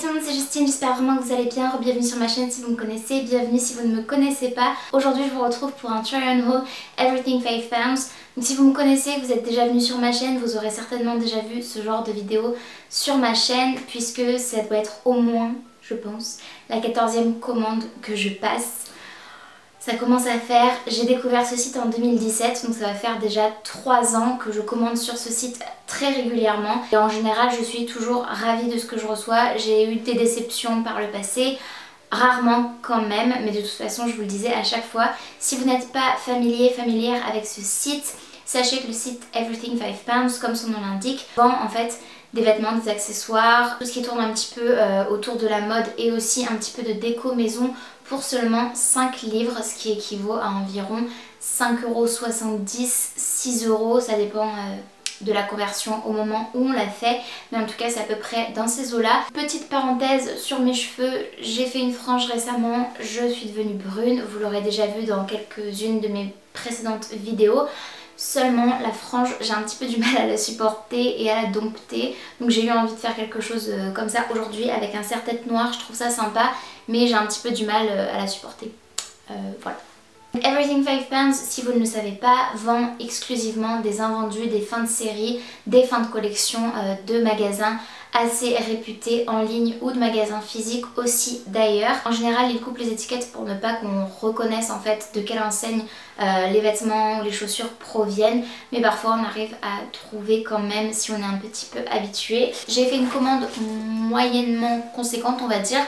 tout le monde, c'est Justine, j'espère vraiment que vous allez bien. Bienvenue sur ma chaîne si vous me connaissez, bienvenue si vous ne me connaissez pas. Aujourd'hui je vous retrouve pour un try on haul Everything 5 pounds. Donc si vous me connaissez, que vous êtes déjà venu sur ma chaîne, vous aurez certainement déjà vu ce genre de vidéo sur ma chaîne, puisque ça doit être au moins, je pense, la 14e commande que je passe. Ça commence à faire, j'ai découvert ce site en 2017, donc ça va faire déjà 3 ans que je commande sur ce site très régulièrement. Et en général, je suis toujours ravie de ce que je reçois. J'ai eu des déceptions par le passé, rarement quand même, mais de toute façon, je vous le disais à chaque fois, si vous n'êtes pas familière avec ce site, sachez que le site Everything 5 pounds, comme son nom l'indique, vend en fait des vêtements, des accessoires, tout ce qui tourne un petit peu autour de la mode et aussi un petit peu de déco maison pour seulement 5 livres, ce qui équivaut à environ 5,70 €, 6 €, ça dépend de la conversion au moment où on l'a fait, mais en tout cas c'est à peu près dans ces eaux-là. Petite parenthèse sur mes cheveux, j'ai fait une frange récemment, je suis devenue brune, vous l'aurez déjà vu dans quelques-unes de mes précédentes vidéos. Seulement la frange, j'ai un petit peu du mal à la supporter et à la dompter, donc j'ai eu envie de faire quelque chose comme ça aujourd'hui avec un serre-tête noir. Je trouve ça sympa, mais j'ai un petit peu du mal à la supporter. Voilà. Everything 5 pounds, si vous ne le savez pas, vend exclusivement des invendus, des fins de série, des fins de collection de magasins assez réputés en ligne ou de magasins physiques aussi d'ailleurs. En général, ils coupent les étiquettes pour ne pas qu'on reconnaisse en fait de quelle enseigne les vêtements ou les chaussures proviennent, mais parfois on arrive à trouver quand même si on est un petit peu habitué. J'ai fait une commande moyennement conséquente, on va dire,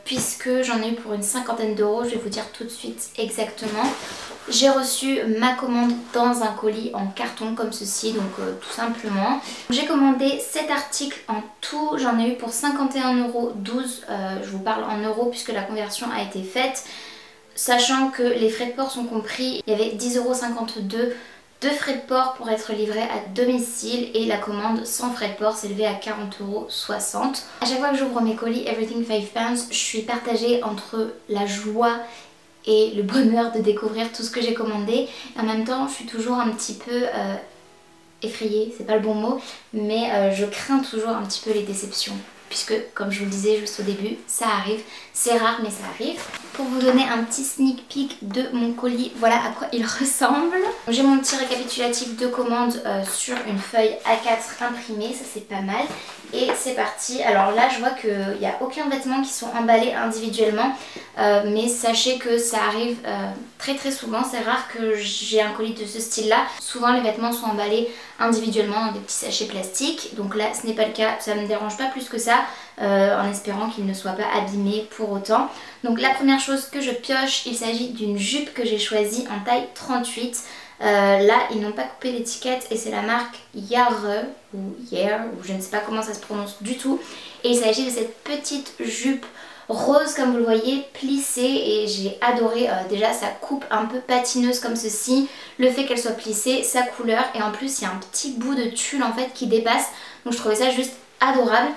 puisque j'en ai eu pour une 50aine d'euros, je vais vous dire tout de suite exactement. J'ai reçu ma commande dans un colis en carton comme ceci, donc tout simplement. J'ai commandé 7 articles en tout, j'en ai eu pour 51,12 €, je vous parle en euros puisque la conversion a été faite. Sachant que les frais de port sont compris, il y avait 10,52 € de frais de port pour être livré à domicile et la commande sans frais de port s'élevait à 40,60 €. À chaque fois que j'ouvre mes colis Everything 5 pounds, je suis partagée entre la joie et le bonheur de découvrir tout ce que j'ai commandé. Et en même temps, je suis toujours un petit peu effrayée, c'est pas le bon mot, mais je crains toujours un petit peu les déceptions. Puisque, comme je vous le disais juste au début, ça arrive, c'est rare mais ça arrive. Pour vous donner un petit sneak peek de mon colis, voilà à quoi il ressemble. J'ai mon petit récapitulatif de commandes sur une feuille A4 imprimée, ça c'est pas mal. Et c'est parti. Alors là je vois qu'il n'y a aucun vêtement qui sont emballés individuellement, mais sachez que ça arrive très souvent. C'est rare que j'ai un colis de ce style là. Souvent les vêtements sont emballés individuellement dans des petits sachets plastiques, donc là ce n'est pas le cas, ça ne me dérange pas plus que ça, en espérant qu'ils ne soient pas abîmés pour autant. Donc la première chose que je pioche, il s'agit d'une jupe que j'ai choisie en taille 38. Là ils n'ont pas coupé l'étiquette et c'est la marque Yare ou Yare, ou je ne sais pas comment ça se prononce du tout, et il s'agit de cette petite jupe rose comme vous le voyez, plissée, et j'ai adoré déjà sa coupe un peu patineuse comme ceci, le fait qu'elle soit plissée, sa couleur, et en plus il y a un petit bout de tulle en fait qui dépasse, donc je trouvais ça juste adorable.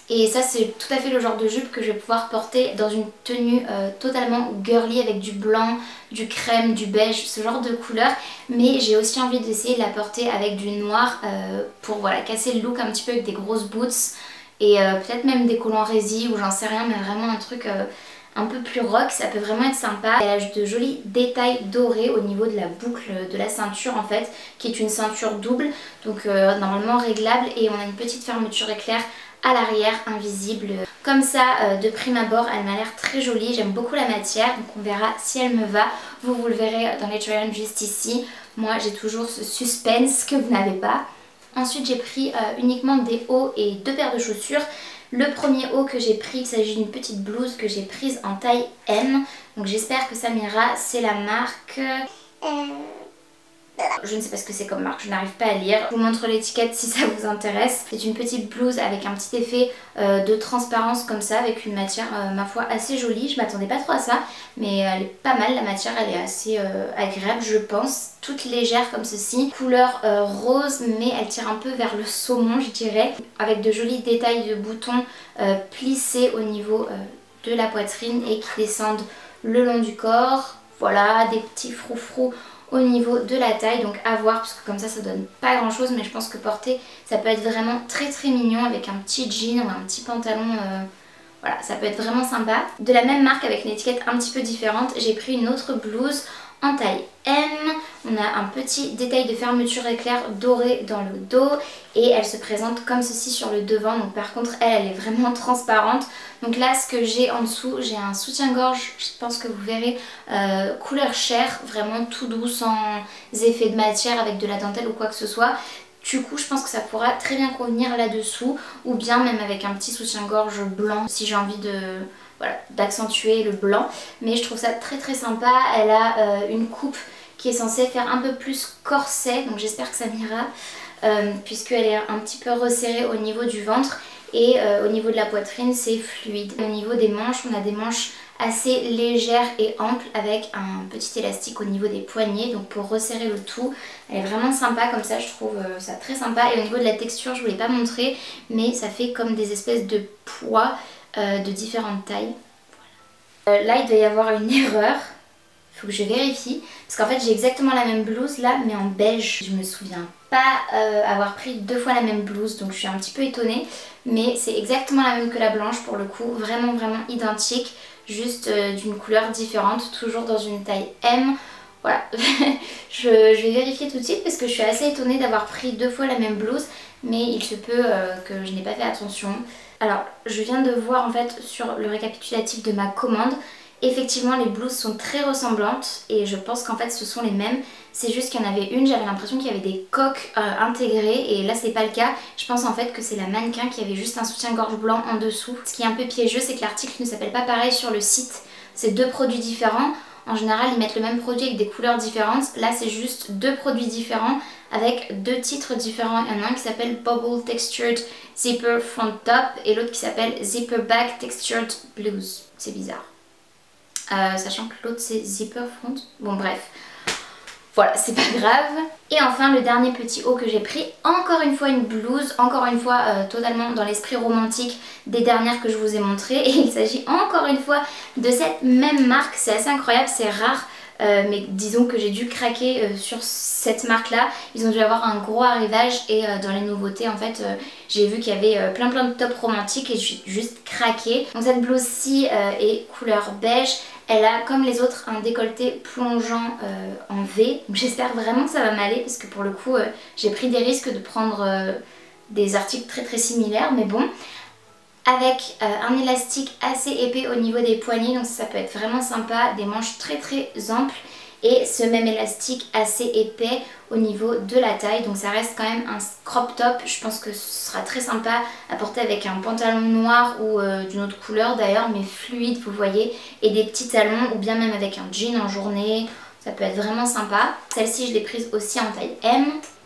Et ça c'est tout à fait le genre de jupe que je vais pouvoir porter dans une tenue totalement girly avec du blanc, du crème, du beige, ce genre de couleur. Mais j'ai aussi envie d'essayer de la porter avec du noir pour voilà, casser le look un petit peu avec des grosses boots. Et peut-être même des collants résille ou j'en sais rien, mais vraiment un truc un peu plus rock, ça peut vraiment être sympa. Elle a de jolis détails dorés au niveau de la boucle de la ceinture en fait, qui est une ceinture double, donc normalement réglable, et on a une petite fermeture éclair à l'arrière invisible. Comme ça, de prime abord, elle m'a l'air très jolie, j'aime beaucoup la matière, donc on verra si elle me va. Vous le verrez dans les try-on juste ici. Moi j'ai toujours ce suspense que vous n'avez pas. Ensuite j'ai pris uniquement des hauts et 2 paires de chaussures. Le premier haut que j'ai pris, il s'agit d'une petite blouse que j'ai prise en taille M. Donc j'espère que ça m'ira. C'est la marque... Je ne sais pas ce que c'est comme marque, je n'arrive pas à lire. Je vous montre l'étiquette si ça vous intéresse. C'est une petite blouse avec un petit effet de transparence comme ça, avec une matière ma foi assez jolie. Je m'attendais pas trop à ça, mais elle est pas mal, la matière elle est assez agréable je pense. Toute légère comme ceci, couleur rose, mais elle tire un peu vers le saumon je dirais, avec de jolis détails de boutons plissés au niveau de la poitrine et qui descendent le long du corps. Voilà, des petits froufrous au niveau de la taille, donc à voir parce que comme ça donne pas grand chose, mais je pense que porter ça peut être vraiment très très mignon avec un petit jean ou un petit pantalon, voilà, ça peut être vraiment sympa. De la même marque avec une étiquette un petit peu différente, j'ai pris une autre blouse en taille M. On a un petit détail de fermeture éclair doré dans le dos et elle se présente comme ceci sur le devant. Donc par contre elle est vraiment transparente. Donc là ce que j'ai en dessous, j'ai un soutien-gorge, je pense que vous verrez, couleur chair, vraiment tout doux, sans effet de matière avec de la dentelle ou quoi que ce soit. Du coup je pense que ça pourra très bien convenir là-dessous ou bien même avec un petit soutien-gorge blanc si j'ai envie de... Voilà, d'accentuer le blanc, mais je trouve ça très très sympa. Elle a une coupe qui est censée faire un peu plus corset, donc j'espère que ça m'ira, puisqu'elle est un petit peu resserrée au niveau du ventre et au niveau de la poitrine c'est fluide. Au niveau des manches, on a des manches assez légères et amples avec un petit élastique au niveau des poignets, donc pour resserrer le tout. Elle est vraiment sympa comme ça, je trouve ça très sympa. Et au niveau de la texture, je ne vous l'ai pas montré, mais ça fait comme des espèces de pois de différentes tailles. Voilà. Là il doit y avoir une erreur, il faut que je vérifie, parce qu'en fait j'ai exactement la même blouse là mais en beige. Je me souviens pas avoir pris 2 fois la même blouse, donc je suis un petit peu étonnée, mais c'est exactement la même que la blanche pour le coup, vraiment vraiment identique, juste d'une couleur différente, toujours dans une taille M. Voilà, je vais vérifier tout de suite parce que je suis assez étonnée d'avoir pris 2 fois la même blouse, mais il se peut que je n'ai pas fait attention. Alors je viens de voir en fait sur le récapitulatif de ma commande, effectivement les blouses sont très ressemblantes et je pense qu'en fait ce sont les mêmes. C'est juste qu'il y en avait une, j'avais l'impression qu'il y avait des coques intégrées et là c'est pas le cas. Je pense en fait que c'est la mannequin qui avait juste un soutien-gorge blanc en dessous. Ce qui est un peu piégeux, c'est que l'article ne s'appelle pas pareil sur le site. C'est 2 produits différents. En général ils mettent le même produit avec des couleurs différentes. Là c'est juste 2 produits différents avec 2 titres différents. Il y en a un qui s'appelle Bubble Textured Zipper Front Top et l'autre qui s'appelle Zipper Back Textured Blues. C'est bizarre. Sachant que l'autre c'est Zipper Front. Bon bref. Voilà, c'est pas grave. Et enfin le dernier petit haut que j'ai pris, encore une fois une blouse, encore une fois totalement dans l'esprit romantique des dernières que je vous ai montrées. Et il s'agit encore une fois de cette même marque, c'est assez incroyable, c'est rare. Mais disons que j'ai dû craquer sur cette marque là. Ils ont dû avoir un gros arrivage et dans les nouveautés en fait j'ai vu qu'il y avait plein de tops romantiques et j'ai juste craqué. Donc cette blouse-ci est couleur beige. Elle a comme les autres un décolleté plongeant en V. J'espère vraiment que ça va m'aller parce que pour le coup j'ai pris des risques de prendre des articles très similaires, mais bon. Avec un élastique assez épais au niveau des poignets, donc ça peut être vraiment sympa, des manches très amples et ce même élastique assez épais au niveau de la taille, donc ça reste quand même un crop top. Je pense que ce sera très sympa à porter avec un pantalon noir ou d'une autre couleur d'ailleurs, mais fluide vous voyez, et des petits talons ou bien même avec un jean en journée, ça peut être vraiment sympa. Celle-ci je l'ai prise aussi en taille M.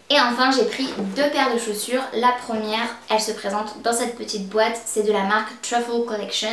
Et enfin j'ai pris 2 paires de chaussures. La première, elle se présente dans cette petite boîte, c'est de la marque Truffle Collection.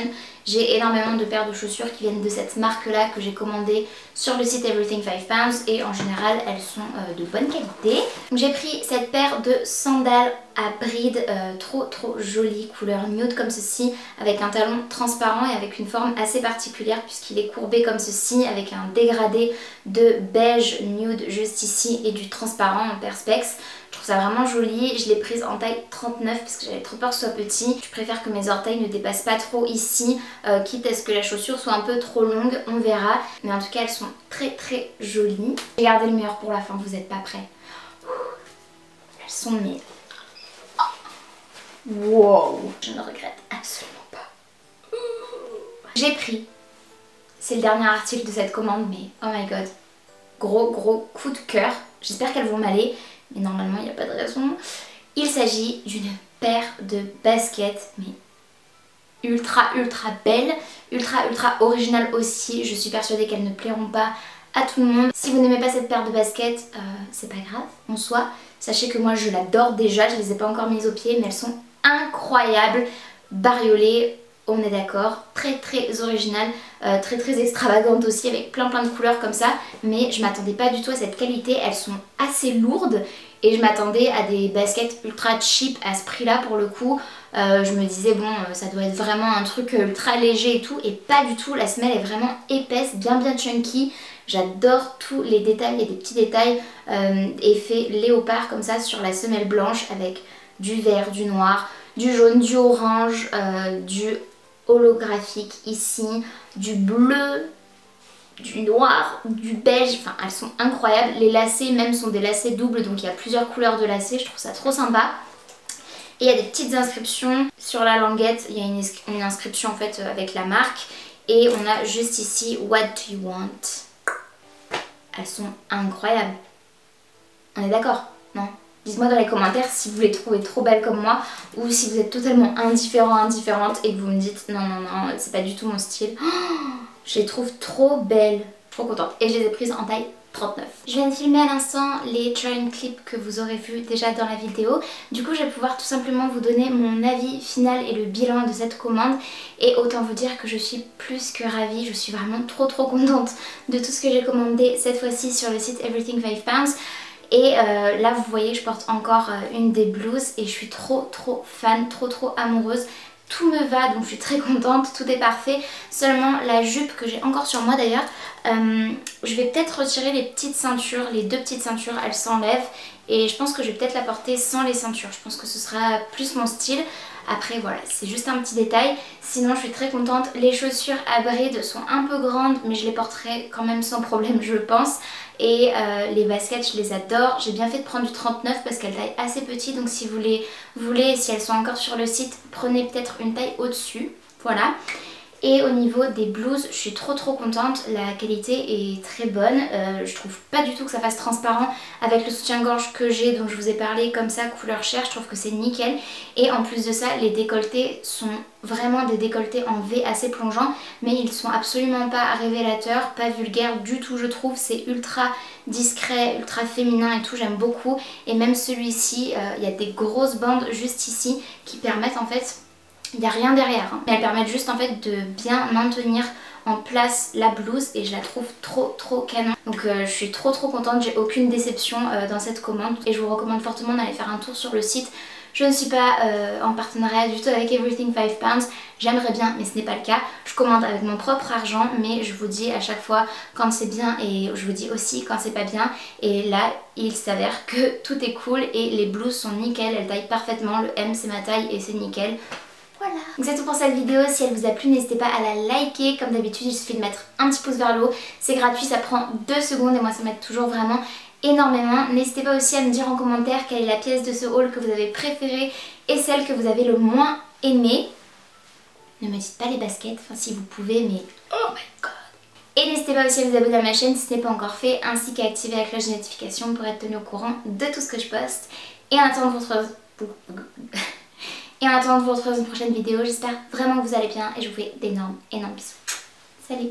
J'ai énormément de paires de chaussures qui viennent de cette marque là que j'ai commandé sur le site Everything 5 Pounds et en général elles sont de bonne qualité. J'ai pris cette paire de sandales à bride trop jolie, couleur nude comme ceci, avec un talon transparent et avec une forme assez particulière puisqu'il est courbé comme ceci avec un dégradé de beige nude juste ici et du transparent en perspex. Je trouve ça vraiment joli. Je l'ai prise en taille 39 parce que j'avais trop peur que ce soit petit. Je préfère que mes orteils ne dépassent pas trop ici, quitte à ce que la chaussure soit un peu trop longue, on verra. Mais en tout cas elles sont très jolies. J'ai gardé le meilleur pour la fin, vous n'êtes pas prêts. Elles sont mais... Wow, je ne regrette absolument pas. J'ai pris, c'est le dernier article de cette commande, mais oh my god, gros coup de cœur. J'espère qu'elles vont m'aller, mais normalement il n'y a pas de raison. Il s'agit d'une paire de baskets, mais ultra belle, ultra originale aussi. Je suis persuadée qu'elles ne plairont pas à tout le monde. Si vous n'aimez pas cette paire de baskets, c'est pas grave en soi. Sachez que moi je l'adore déjà, je les ai pas encore mises au pied, mais elles sont incroyables, bariolées, on est d'accord, très originales, très extravagantes aussi avec plein de couleurs comme ça, mais je m'attendais pas du tout à cette qualité. Elles sont assez lourdes et je m'attendais à des baskets ultra cheap à ce prix là pour le coup. Je me disais bon ça doit être vraiment un truc ultra léger et tout, et pas du tout. La semelle est vraiment épaisse, bien chunky. J'adore tous les détails, il y a des petits détails effets léopard comme ça sur la semelle blanche avec du vert, du noir, du jaune, du orange, du holographique ici, du bleu, du noir, du beige, enfin elles sont incroyables. Les lacets même sont des lacets doubles, donc il y a plusieurs couleurs de lacets, je trouve ça trop sympa. Et il y a des petites inscriptions sur la languette, il y a une inscription en fait avec la marque. Et on a juste ici What do you want? Elles sont incroyables. On est d'accord? Non? Dites-moi dans les commentaires si vous les trouvez trop belles comme moi, ou si vous êtes totalement indifférente et que vous me dites non c'est pas du tout mon style. Oh, je les trouve trop belles, trop contente, et je les ai prises en taille 39. Je viens de filmer à l'instant les try-on clips que vous aurez vu déjà dans la vidéo. Du coup je vais pouvoir tout simplement vous donner mon avis final et le bilan de cette commande. Et autant vous dire que je suis plus que ravie, je suis vraiment trop contente de tout ce que j'ai commandé cette fois-ci sur le site Everything 5 Pounds. Et là vous voyez je porte encore une des blouses et je suis trop fan, trop amoureuse. Tout me va, donc je suis très contente, tout est parfait. Seulement la jupe que j'ai encore sur moi d'ailleurs, je vais peut-être retirer les petites ceintures, les deux petites ceintures, elles s'enlèvent. Et je pense que je vais peut-être la porter sans les ceintures, je pense que ce sera plus mon style. Après voilà, c'est juste un petit détail, sinon je suis très contente. Les chaussures à brides sont un peu grandes, mais je les porterai quand même sans problème je pense. Et les baskets je les adore. J'ai bien fait de prendre du 39 parce qu'elle taille assez petit, donc si vous les voulez, si elles sont encore sur le site, prenez peut-être une taille au-dessus, voilà. Et au niveau des blouses, je suis trop contente, la qualité est très bonne, je trouve pas du tout que ça fasse transparent avec le soutien-gorge que j'ai, dont je vous ai parlé, comme ça, couleur chair, je trouve que c'est nickel. Et en plus de ça, les décolletés sont vraiment des décolletés en V assez plongeants, mais ils sont absolument pas révélateurs, pas vulgaires du tout je trouve, c'est ultra discret, ultra féminin et tout, j'aime beaucoup. Et même celui-ci, il y a des grosses bandes juste ici qui permettent en fait... Il n'y a rien derrière, hein. Mais elles permettent juste en fait de bien maintenir en place la blouse et je la trouve trop canon. Donc je suis trop contente, j'ai aucune déception dans cette commande et je vous recommande fortement d'aller faire un tour sur le site. Je ne suis pas en partenariat du tout avec Everything 5 Pounds, j'aimerais bien mais ce n'est pas le cas. Je commande avec mon propre argent mais je vous dis à chaque fois quand c'est bien et je vous dis aussi quand c'est pas bien. Et là il s'avère que tout est cool et les blouses sont nickel, elles taillent parfaitement, le M c'est ma taille et c'est nickel. Voilà. Donc c'est tout pour cette vidéo, si elle vous a plu n'hésitez pas à la liker, comme d'habitude il suffit de mettre un petit pouce vers le haut, c'est gratuit, ça prend 2 secondes et moi ça m'aide toujours vraiment énormément. N'hésitez pas aussi à me dire en commentaire quelle est la pièce de ce haul que vous avez préférée et celle que vous avez le moins aimée. Ne me dites pas les baskets, enfin si vous pouvez mais oh my god. Et n'hésitez pas aussi à vous abonner à ma chaîne si ce n'est pas encore fait, ainsi qu'à activer la cloche de notification pour être tenu au courant de tout ce que je poste. Et en attendant votre prochaine vidéo, j'espère vraiment que vous allez bien et je vous fais d'énormes bisous. Salut!